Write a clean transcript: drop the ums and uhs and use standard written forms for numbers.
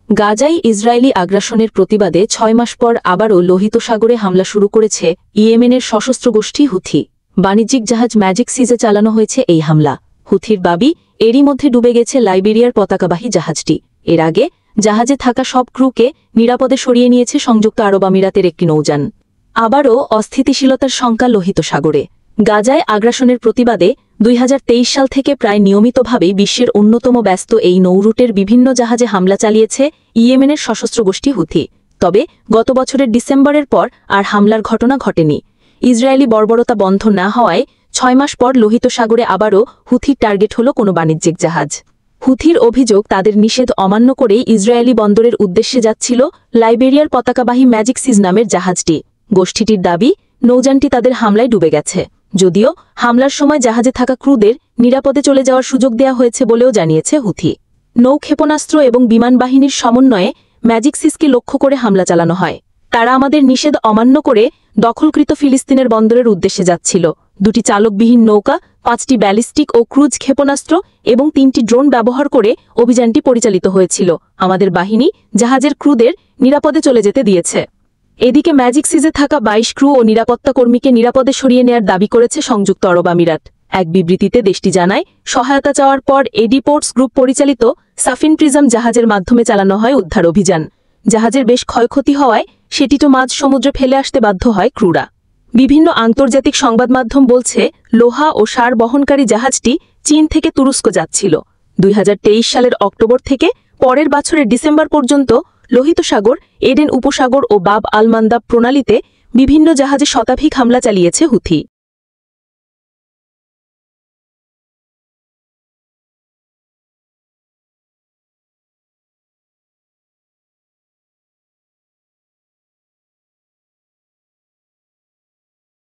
গাজায় ইসরায়েলি আগ্রাসনের প্রতিবাদে ৬ মাস পর আবারও লোহিত সাগরে হামলা শুরু করেছে ইয়েমেনের সশস্ত্র গোষ্ঠী হুথি। বাণিজ্যিক জাহাজ ম্যাজিক সিজে চালানো হয়েছে এই হামলা। হুথির দাবি, এরই মধ্যে ডুবে গেছে লাইবেরিয়ার পতাকাবাহী জাহাজটি। এর আগে জাহাজে থাকা সব ক্রুকে নিরাপদে সরিয়ে নিয়েছে সংযুক্ত আরব আমিরাতের একটি নৌযান। আবারও অস্থিতিশীলতার শঙ্কা লোহিত সাগরে। গাজায় আগ্রাসনের প্রতিবাদে ২০২৩ সাল থেকে প্রায় নিয়মিতভাবেই বিশ্বের অন্যতম ব্যস্ত এই নৌরুটের বিভিন্ন জাহাজে হামলা চালিয়েছে ইয়েমেনের সশস্ত্র গোষ্ঠী হুথি। তবে গত বছরের ডিসেম্বরের পর আর হামলার ঘটনা ঘটেনি। ইসরায়েলি বর্বরতা বন্ধ না হওয়ায় ৬ মাস পর লোহিত সাগরে আবারও হুথির টার্গেট হল কোনো বাণিজ্যিক জাহাজ। হুথির অভিযোগ, তাদের নিষেধ অমান্য করেই ইসরায়েলি বন্দরের উদ্দেশ্যে যাচ্ছিল লাইবেরিয়ার পতাকাবাহী ম্যাজিক সিজ নামের জাহাজটি। গোষ্ঠীটির দাবি, নৌযানটি তাদের হামলায় ডুবে গেছে। যদিও হামলার সময় জাহাজে থাকা ক্রুদের নিরাপদে চলে যাওয়ার সুযোগ দেওয়া হয়েছে বলেও জানিয়েছে হুথি। নৌ ক্ষেপণাস্ত্র এবং বিমান বাহিনীর সমন্বয়ে ম্যাজিক সিজকে লক্ষ্য করে হামলা চালানো হয়। তারা আমাদের নিষেধ অমান্য করে দখলকৃত ফিলিস্তিনের বন্দরের উদ্দেশ্যে যাচ্ছিল। ২টি চালকবিহীন নৌকা, ৫টি ব্যালিস্টিক ও ক্রুজ ক্ষেপণাস্ত্র এবং ৩টি ড্রোন ব্যবহার করে অভিযানটি পরিচালিত হয়েছিল। আমাদের বাহিনী জাহাজের ক্রুদের নিরাপদে চলে যেতে দিয়েছে। এদিকে ম্যাজিক সিজে থাকা ২২ ক্রু ও নিরাপত্তা কর্মীকে নিরাপদে সরিয়ে নেয়ার দাবি করেছে সংযুক্ত আরব আমিরাত। এক বিবৃতিতে দেশটি জানায়, সহায়তা চাওয়ার পর এডি পোর্টস গ্রুপ পরিচালিত সাফিন প্রিজম জাহাজের মাধ্যমে চালানো হয় উদ্ধার অভিযান। জাহাজের বেশ ক্ষয়ক্ষতি হওয়ায় সেটিও মাঝ সমুদ্রে ফেলে আসতে বাধ্য হয় ক্রুরা। বিভিন্ন আন্তর্জাতিক সংবাদ মাধ্যম বলছে, লোহা ও সার বহনকারী জাহাজটি চীন থেকে তুরস্ক যাচ্ছিল। ২০২৩ সালের অক্টোবর থেকে পরের বছরের ডিসেম্বর পর্যন্ত লোহিত সাগর, এডেন উপসাগর ও বাব আল মান্দাব প্রণালীতে বিভিন্ন জাহাজে শতাধিক হামলা চালিয়েছে হুথি।